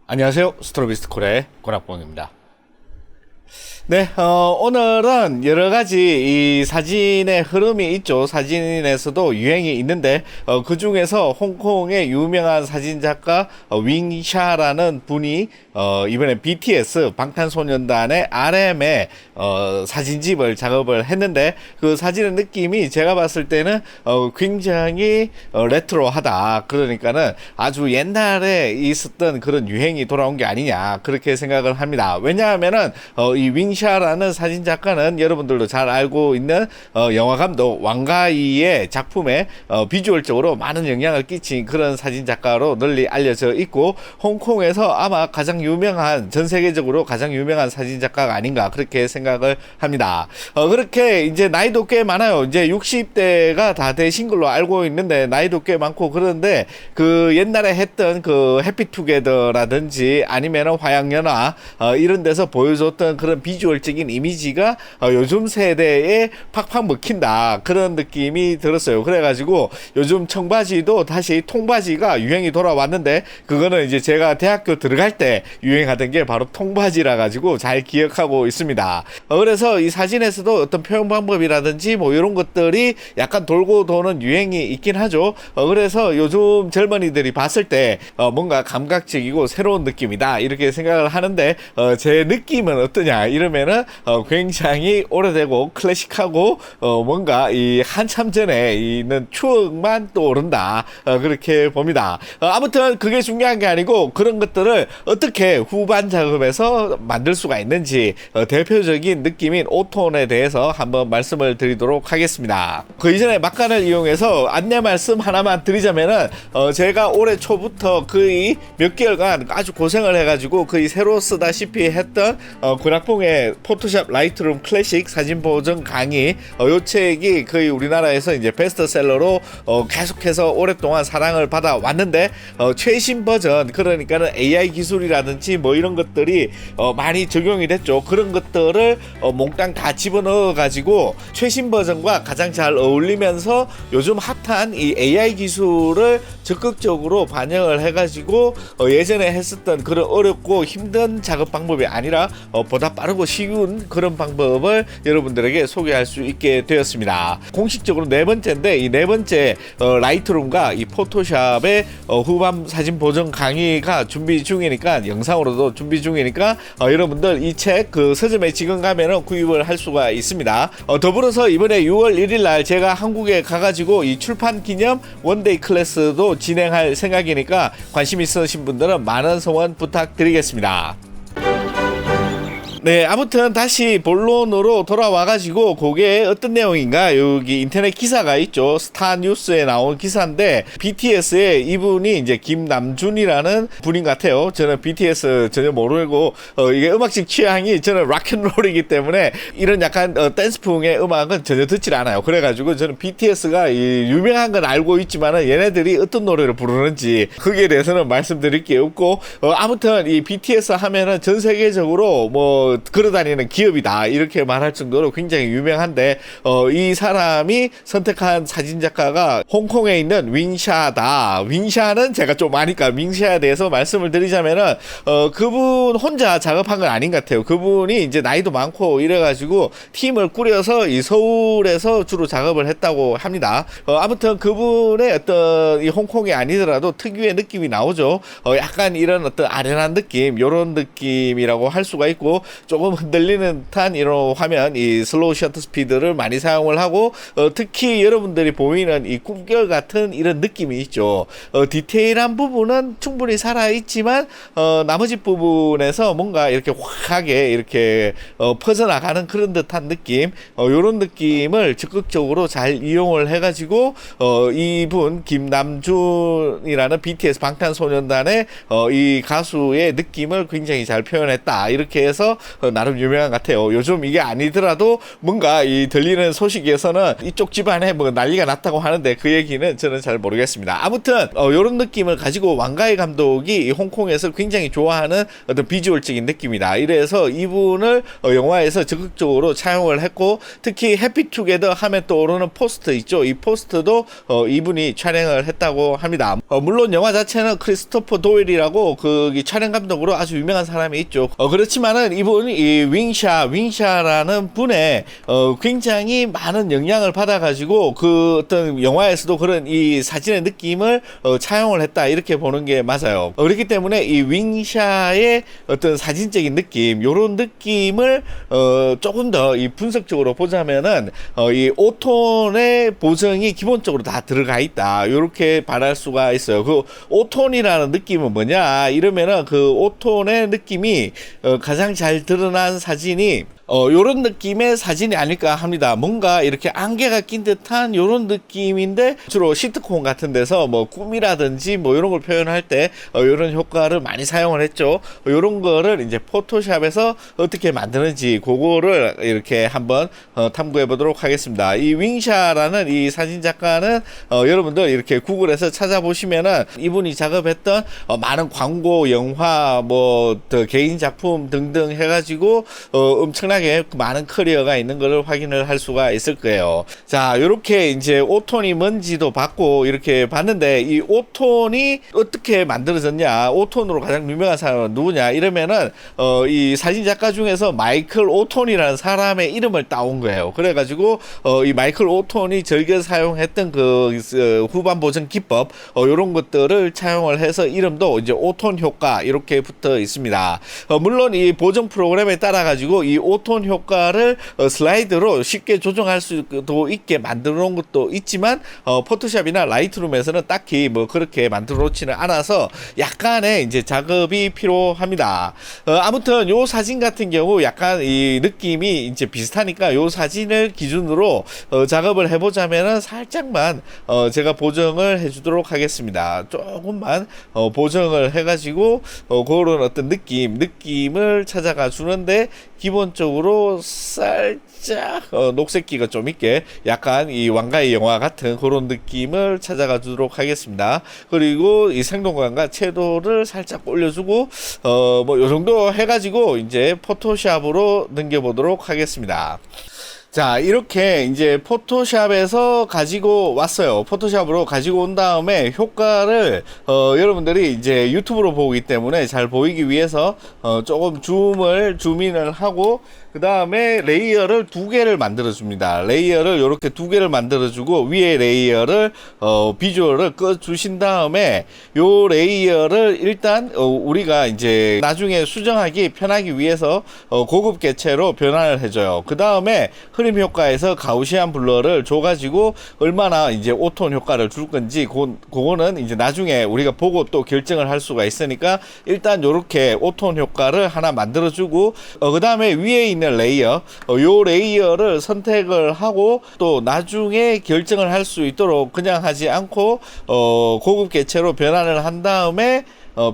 안녕하세요. 스트로비스트 콜의 권학봉입니다. 네, 오늘은 여러 가지 이 사진의 흐름이 있죠. 사진에서도 유행이 있는데, 그 중에서 홍콩의 유명한 사진작가, 윙샤라는 분이, 이번에 BTS 방탄소년단의 RM의, 사진집을 작업을 했는데, 그 사진의 느낌이 제가 봤을 때는, 굉장히, 레트로하다. 그러니까는 아주 옛날에 있었던 그런 유행이 돌아온 게 아니냐. 그렇게 생각을 합니다. 왜냐하면은, 이 윙샤라는 사진 작가는 여러분들도 잘 알고 있는 영화 감독 왕가이의 작품에 비주얼적으로 많은 영향을 끼친 그런 사진 작가로 널리 알려져 있고, 홍콩에서 아마 가장 유명한, 전 세계적으로 가장 유명한 사진 작가가 아닌가 그렇게 생각을 합니다. 그렇게 이제 나이도 꽤 많아요. 이제 60대가 다 되신 걸로 알고 있는데, 나이도 꽤 많고. 그런데 그 옛날에 했던 그 해피투게더라든지 아니면은 화양연화 이런 데서 보여줬던 그런 비주얼적인 이미지가 요즘 세대에 팍팍 먹힌다, 그런 느낌이 들었어요. 그래가지고 요즘 청바지도 다시 통바지가 유행이 돌아왔는데, 그거는 이제 제가 대학교 들어갈 때 유행하던 게 바로 통바지라 가지고 잘 기억하고 있습니다. 그래서 이 사진에서도 어떤 표현 방법이라든지 뭐 이런 것들이 약간 돌고 도는 유행이 있긴 하죠. 그래서 요즘 젊은이들이 봤을 때 뭔가 감각적이고 새로운 느낌이다 이렇게 생각을 하는데, 제 느낌은 어떠냐 이러면은 굉장히 오래되고 클래식하고 뭔가 이 한참 전에 있는 추억만 떠오른다, 그렇게 봅니다. 아무튼 그게 중요한 게 아니고, 그런 것들을 어떻게 후반 작업에서 만들 수가 있는지 대표적인 느낌인 오톤에 대해서 한번 말씀을 드리도록 하겠습니다. 그 이전에 막간을 이용해서 안내 말씀 하나만 드리자면은, 제가 올해 초부터 거의 몇 개월간 아주 고생을 해가지고 거의 새로 쓰다시피 했던 권학봉의 포토샵 라이트룸 클래식 사진 보정 강의, 요 책이 거의 우리나라에서 이제 베스트셀러로 계속해서 오랫동안 사랑을 받아 왔는데, 최신 버전, 그러니까는 AI 기술이라든지 뭐 이런 것들이 많이 적용이 됐죠. 그런 것들을 몽땅 다 집어넣어 가지고 최신 버전과 가장 잘 어울리면서 요즘 핫한 이 AI 기술을 적극적으로 반영을 해가지고 예전에 했었던 그런 어렵고 힘든 작업 방법이 아니라 보다 빠르고 쉬운 그런 방법을 여러분들에게 소개할 수 있게 되었습니다. 공식적으로 네 번째인데, 이 네 번째 라이트룸과 이 포토샵의 후반 사진 보정 강의가 준비 중이니까, 영상으로도 준비 중이니까 여러분들 이 책 그 서점에 지금 가면은 구입을 할 수가 있습니다. 더불어서 이번에 6월 1일 날 제가 한국에 가가지고 이 출판 기념 원데이 클래스도 진행할 생각이니까 관심 있으신 분들은 많은 성원 부탁드리겠습니다. 네, 아무튼 다시 본론으로 돌아와가지고 그게 어떤 내용인가, 여기 인터넷 기사가 있죠. 스타뉴스에 나온 기사인데, BTS의 이분이 이제 김남준이라는 분인 것 같아요. 저는 BTS 전혀 모르고 이게 음악적 취향이 저는 락앤롤이기 때문에 이런 약간 댄스풍의 음악은 전혀 듣질 않아요. 그래가지고 저는 BTS가 이 유명한 건 알고 있지만은 얘네들이 어떤 노래를 부르는지 거기에 대해서는 말씀드릴 게 없고, 아무튼 이 BTS 하면은 전 세계적으로 뭐 걸어다니는 기업이다 이렇게 말할 정도로 굉장히 유명한데, 이 사람이 선택한 사진작가가 홍콩에 있는 윙샤다. 윙샤는 제가 좀 아니까 윙샤에 대해서 말씀을 드리자면은, 그분 혼자 작업한 건 아닌 것 같아요. 그분이 이제 나이도 많고 이래가지고 팀을 꾸려서 이 서울에서 주로 작업을 했다고 합니다. 아무튼 그분의 어떤 이 홍콩이 아니더라도 특유의 느낌이 나오죠. 약간 이런 어떤 아련한 느낌, 요런 느낌이라고 할 수가 있고, 조금 흔들리는 듯한 이런 화면, 이 슬로우 셔터 스피드를 많이 사용을 하고, 특히 여러분들이 보이는 이 꿈결 같은 이런 느낌이 있죠. 디테일한 부분은 충분히 살아있지만, 나머지 부분에서 뭔가 이렇게 확하게 이렇게 퍼져나가는 그런 듯한 느낌, 요런 느낌을 적극적으로 잘 이용을 해가지고 이분 김남준이라는 BTS 방탄소년단의 이 가수의 느낌을 굉장히 잘 표현했다, 이렇게 해서 나름 유명한 것 같아요. 요즘 이게 아니더라도 뭔가 이 들리는 소식에서는 이쪽 집안에 뭐 난리가 났다고 하는데 그 얘기는 저는 잘 모르겠습니다. 아무튼 요런 느낌을 가지고 왕가희 감독이 이 홍콩에서 굉장히 좋아하는 어떤 비주얼적인 느낌이다. 이래서 이분을 영화에서 적극적으로 차용을 했고, 특히 해피투게더 하면 떠오르는 포스터 있죠. 이 포스터도 이분이 촬영을 했다고 합니다. 물론 영화 자체는 크리스토퍼 도일이라고 그 촬영 감독으로 아주 유명한 사람이 있죠. 그렇지만은 이분 이 윙샤라는 분의 굉장히 많은 영향을 받아가지고 그 어떤 영화에서도 그런 이 사진의 느낌을 차용을 했다, 이렇게 보는 게 맞아요. 그렇기 때문에 이 윙샤의 어떤 사진적인 느낌, 요런 느낌을 조금 더 이 분석적으로 보자면은 이 오톤의 보정이 기본적으로 다 들어가 있다, 요렇게 말할 수가 있어요. 그 오톤이라는 느낌은 뭐냐 이러면은 그 오톤의 느낌이 가장 잘 드러난 사진이 요런 느낌의 사진이 아닐까 합니다. 뭔가 이렇게 안개가 낀 듯한 요런 느낌인데, 주로 시트콤 같은 데서 뭐 꿈이라든지 뭐 요런 걸 표현할 때 요런 효과를 많이 사용을 했죠. 요런 거를 이제 포토샵에서 어떻게 만드는지 그거를 이렇게 한번 탐구해 보도록 하겠습니다. 이 윙샤라는 이 사진 작가는 여러분들 이렇게 구글에서 찾아보시면은 이분이 작업했던 많은 광고, 영화, 뭐 개인 작품 등등 해가지고 엄청나게 많은 커리어가 있는 것을 확인을 할 수가 있을 거예요. 자, 요렇게 이제 오톤이 뭔지도 봤고 이렇게 봤는데, 이 오톤이 어떻게 만들어졌냐, 오톤으로 가장 유명한 사람은 누구냐 이러면은 이 사진 작가 중에서 마이클 오톤이라는 사람의 이름을 따온 거예요. 그래가지고 이 마이클 오톤이 즐겨 사용했던 그 후반 보정 기법, 요런 것들을 차용을 해서 이름도 이제 오톤 효과 이렇게 붙어 있습니다. 물론 이 보정 프로그램에 따라 가지고 이 오톤 효과를 슬라이드로 쉽게 조정할 수도 있게 만들어 놓은 것도 있지만 포토샵이나 라이트룸에서는 딱히 뭐 그렇게 만들어 놓지는 않아서 약간의 이제 작업이 필요합니다. 아무튼 요 사진 같은 경우 약간 이 느낌이 이제 비슷하니까 요 사진을 기준으로 작업을 해보자면은 살짝만 제가 보정을 해주도록 하겠습니다. 조금만 보정을 해가지고 그런 어떤 느낌을 찾아가 주는데, 기본적으로 살짝 녹색기가 좀 있게 약간 이 왕가의 영화 같은 그런 느낌을 찾아가 주도록 하겠습니다. 그리고 이 생동감과 채도를 살짝 올려주고 뭐 요 정도 해가지고 이제 포토샵으로 넘겨보도록 하겠습니다. 자, 이렇게 이제 포토샵에서 가지고 왔어요. 포토샵으로 가지고 온 다음에 효과를 여러분들이 이제 유튜브로 보기 때문에 잘 보이기 위해서 조금 줌인을 하고, 그 다음에 레이어를 2개를 만들어 줍니다. 레이어를 이렇게 2개를 만들어 주고, 위에 레이어를 비주얼을 꺼 주신 다음에 요 레이어를 일단 우리가 이제 나중에 수정하기 편하기 위해서 고급 개체로 변환을 해줘요. 그 다음에 흐림 효과에서 가우시안 블러를 줘가지고 얼마나 이제 오톤 효과를 줄 건지 그거는 이제 나중에 우리가 보고 또 결정을 할 수가 있으니까, 일단 요렇게 오톤 효과를 하나 만들어 주고, 그 다음에 위에 있는 레이어, 요 레이어를 선택을 하고 또 나중에 결정을 할 수 있도록 그냥 하지 않고 고급 개체로 변환을 한 다음에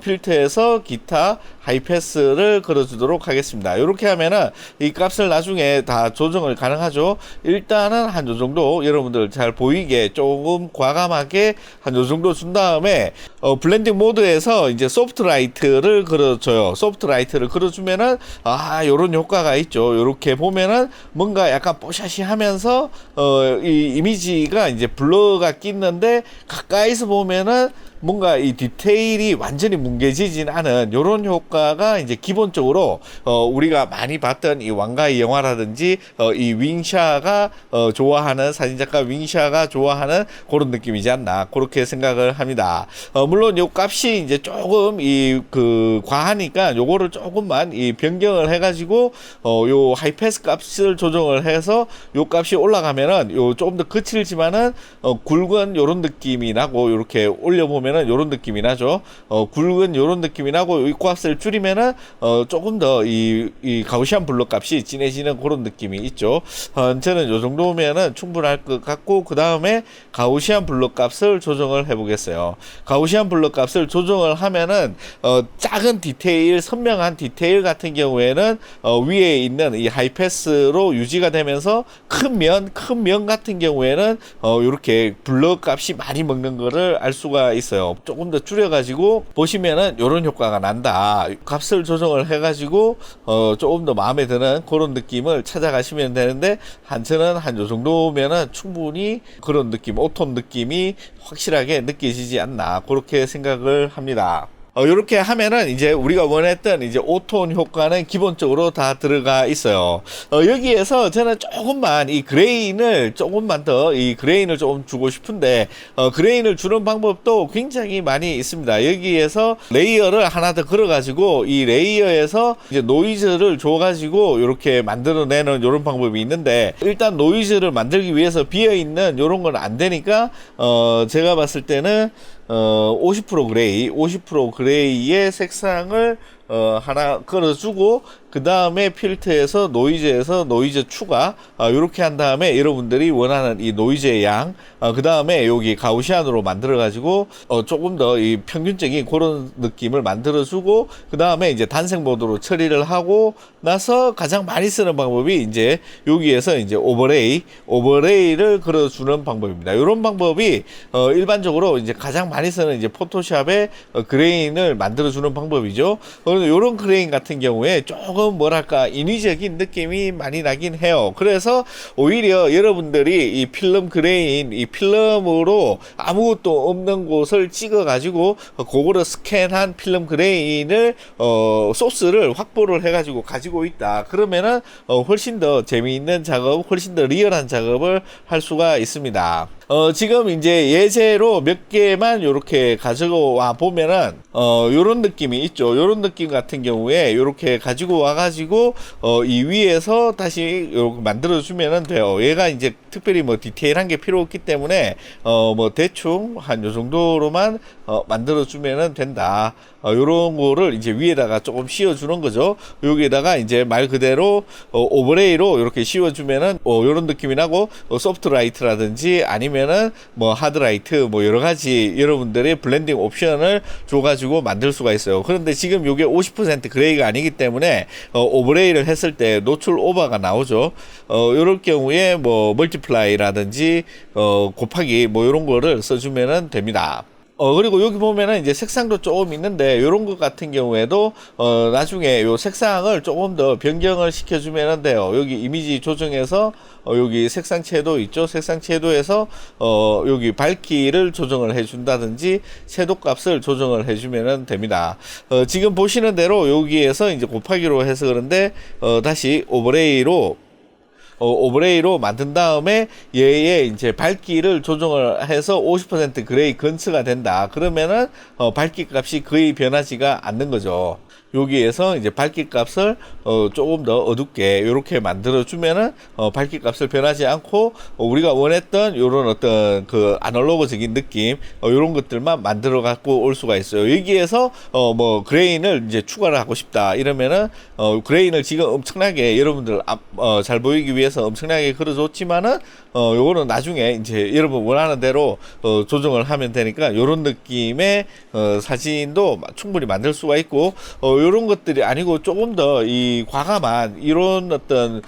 필터에서 기타 하이패스를 걸어주도록 하겠습니다. 이렇게 하면은 이 값을 나중에 다 조정을 가능하죠. 일단은 한 요 정도 여러분들 잘 보이게 조금 과감하게 한 요 정도 준 다음에 블렌딩 모드에서 이제 소프트 라이트를 걸어줘요. 소프트 라이트를 걸어주면은 요런 효과가 있죠. 요렇게 보면은 뭔가 약간 뽀샤시 하면서 이 이미지가 이제 블러가 끼는데, 가까이서 보면은 뭔가 이 디테일이 완전히 뭉개지진 않은 요런 효과가 이제 기본적으로 우리가 많이 봤던 이 왕가의 영화라든지 이 윙샤가 좋아하는 사진작가 윙샤가 좋아하는 그런 느낌이지 않나, 그렇게 생각을 합니다. 물론 요 값이 이제 조금 과하니까 요거를 조금만 이 변경을 해가지고 요 하이패스 값을 조정을 해서 요 값이 올라가면은 요 조금 더 거칠지만은 굵은 요런 느낌이 나고, 요렇게 올려보면 보면은 요런 느낌이 나죠. 굵은 요런 느낌이 나고 이 값을 줄이면은 조금 더 이 가우시안 블럭 값이 진해지는 그런 느낌이 있죠. 저는 요 정도면은 충분할 것 같고, 그 다음에 가우시안 블럭 값을 조정을 해 보겠어요. 가우시안 블럭 값을 조정을 하면은 작은 디테일, 선명한 디테일 같은 경우에는 위에 있는 이 하이패스로 유지가 되면서 큰 면 같은 경우에는 이렇게 블럭 값이 많이 먹는 거를 알 수가 있어요. 조금 더 줄여가지고 보시면은 이런 효과가 난다. 값을 조정을 해가지고 조금 더 마음에 드는 그런 느낌을 찾아가시면 되는데, 저는 한 요 정도면은 충분히 그런 느낌, 오톤 느낌이 확실하게 느껴지지 않나, 그렇게 생각을 합니다. 이렇게 하면은 이제 우리가 원했던 이제 오톤 효과는 기본적으로 다 들어가 있어요. 여기에서 저는 조금만 이 그레인을 조금만 더 이 그레인을 조금 주고 싶은데, 그레인을 주는 방법도 굉장히 많이 있습니다. 여기에서 레이어를 하나 더 걸어가지고 이 레이어에서 이제 노이즈를 줘가지고 이렇게 만들어내는 이런 방법이 있는데, 일단 노이즈를 만들기 위해서 비어있는 이런 건 안 되니까 제가 봤을 때는 50% 그레이, 50% 그레이의 색상을 하나 걸어주고, 그 다음에 필터에서 노이즈에서 노이즈 추가, 이렇게 한 다음에 여러분들이 원하는 이 노이즈의 양, 그 다음에 여기 가우시안으로 만들어 가지고 조금 더 이 평균적인 그런 느낌을 만들어 주고, 그 다음에 이제 단색 모드로 처리를 하고 나서 가장 많이 쓰는 방법이 이제 여기에서 이제 오버레이를 걸어 주는 방법입니다. 이런 방법이 일반적으로 이제 가장 많이 쓰는 이제 포토샵의 그레인을 만들어 주는 방법이죠. 이런 그레인 같은 경우에 조금 뭐랄까 인위적인 느낌이 많이 나긴 해요. 그래서 오히려 여러분들이 이 필름 그레인, 이 필름으로 아무것도 없는 곳을 찍어 가지고 그거를 스캔한 필름 그레인을 소스를 확보를 해 가지고 있다, 그러면은 훨씬 더 재미있는 작업, 훨씬 더 리얼한 작업을 할 수가 있습니다. 지금 이제 예제로 몇 개만 이렇게 가져와 보면은 요런 느낌이 있죠. 요런 느낌 같은 경우에 요렇게 가지고 와가지고 이 위에서 다시 이렇게 만들어 주면은 돼요. 얘가 이제 특별히 뭐 디테일한 게 필요 없기 때문에 뭐 대충 한 요 정도로만 만들어 주면은 된다. 요런 거를 이제 위에다가 조금 씌워 주는 거죠. 여기에다가 이제 말 그대로 오버레이로 이렇게 씌워 주면은 요런 느낌이 나고, 소프트 라이트라든지 아니면은 뭐 하드 라이트, 뭐 여러 가지 여러분들의 블렌딩 옵션을 줘 가지고 만들 수가 있어요. 그런데 지금 요게 50% 그레이가 아니기 때문에 오버레이를 했을 때 노출 오버가 나오죠. 요럴 경우에 뭐 멀티플라이라든지 곱하기 뭐 요런 거를 써 주면은 됩니다. 그리고 여기 보면은 이제 색상도 조금 있는데, 요런 것 같은 경우에도 나중에 요 색상을 조금 더 변경을 시켜주면 돼요. 여기 이미지 조정해서 여기 색상채도 있죠. 색상채도에서 여기 밝기를 조정을 해준다든지 채도 값을 조정을 해주면 됩니다. 지금 보시는 대로 여기에서 이제 곱하기로 해서 그런데 다시 오버레이로 만든 다음에 얘의 이제 밝기를 조정을 해서 50% 그레이 근처가 된다. 그러면은 밝기 값이 거의 변하지가 않는 거죠. 여기에서 이제 밝기 값을 조금 더 어둡게 이렇게 만들어 주면은 밝기 값을 변하지 않고 우리가 원했던 요런 어떤 그 아날로그적인 느낌 요런 것들만 만들어 갖고 올 수가 있어요. 여기에서 뭐 그레인을 이제 추가를 하고 싶다 이러면은 그레인을 지금 엄청나게 여러분들 잘 보이기 위해서 엄청나게 걸어줬지만은 요거는 나중에 이제 여러분 원하는 대로 조정을 하면 되니까 요런 느낌의 사진도 충분히 만들 수가 있고, 요런 것들이 아니고 조금 더 이 과감한 이런 어떤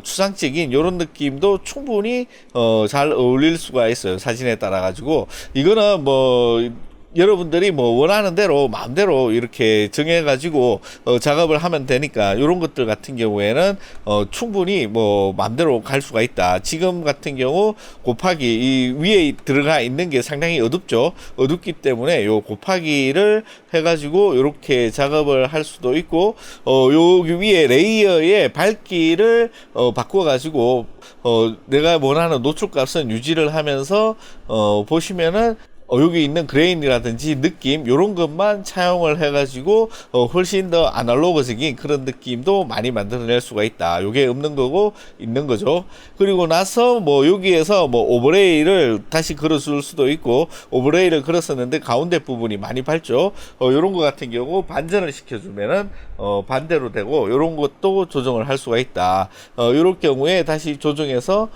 추상적인 요런 느낌도 충분히 잘 어울릴 수가 있어요. 사진에 따라 가지고 이거는 뭐 여러분들이 뭐 원하는 대로 마음대로 이렇게 정해가지고 작업을 하면 되니까 이런 것들 같은 경우에는 충분히 뭐 마음대로 갈 수가 있다. 지금 같은 경우 곱하기 이 위에 들어가 있는 게 상당히 어둡죠. 어둡기 때문에 요 곱하기를 해가지고 이렇게 작업을 할 수도 있고, 여기 위에 레이어의 밝기를 바꿔가지고 내가 원하는 노출값은 유지를 하면서 보시면은 여기 있는 그레인이라든지 느낌 요런 것만 차용을 해가지고 훨씬 더 아날로그적인 그런 느낌도 많이 만들어낼 수가 있다. 요게 없는 거고 있는 거죠. 그리고 나서 뭐 여기에서 뭐 오버레이를 다시 걸어줄 수도 있고, 오버레이를 걸었었는데 가운데 부분이 많이 밝죠. 요런 거 같은 경우 반전을 시켜주면은 반대로 되고, 요런 것도 조정을 할 수가 있다. 요럴 경우에 다시 조정해서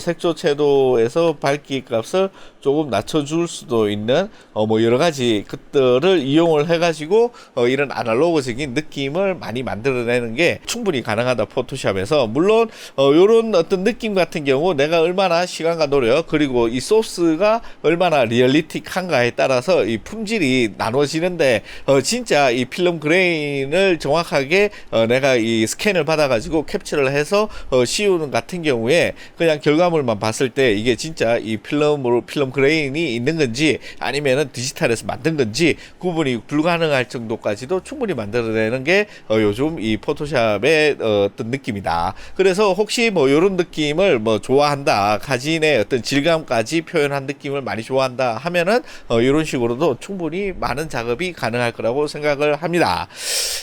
색조 채도에서 밝기 값을 조금 낮춰줄 수도 있는 뭐 여러 가지 것들을 이용을 해가지고 이런 아날로그적인 느낌을 많이 만들어내는 게 충분히 가능하다, 포토샵에서. 물론 요런 어떤 느낌 같은 경우 내가 얼마나 시간과 노력, 그리고 이 소스가 얼마나 리얼리틱한가에 따라서 이 품질이 나눠지는데, 진짜 이 필름 그레인을 정확하게 내가 이 스캔을 받아가지고 캡처를 해서 씌우는 같은 경우에 그냥 결과물만 봤을 때 이게 진짜 이 필름 그레인이 있는 건지 아니면은 디지털에서 만든 건지 구분이 불가능할 정도까지도 충분히 만들어내는 게 요즘 이 포토샵의 어떤 느낌이다. 그래서 혹시 뭐 요런 느낌을 뭐 좋아한다, 사진의 어떤 질감까지 표현한 느낌을 많이 좋아한다 하면은 이런 식으로도 충분히 많은 작업이 가능할 거라고 생각을 합니다.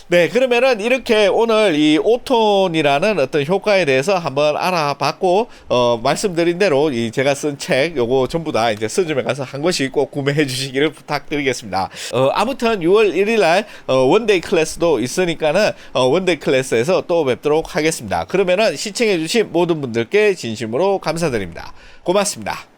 네, 그러면은 이렇게 오늘 이 오톤이라는 어떤 효과에 대해서 한번 알아봤고, 말씀드린 대로 이 제가 쓴 책 요거 전부 다 이제 서점에 가서 한 권씩 꼭 구매해 주시기를 부탁드리겠습니다. 아무튼 6월 1일날 원데이 클래스도 있으니까는 원데이 클래스에서 또 뵙도록 하겠습니다. 그러면은 시청해 주신 모든 분들께 진심으로 감사드립니다. 고맙습니다.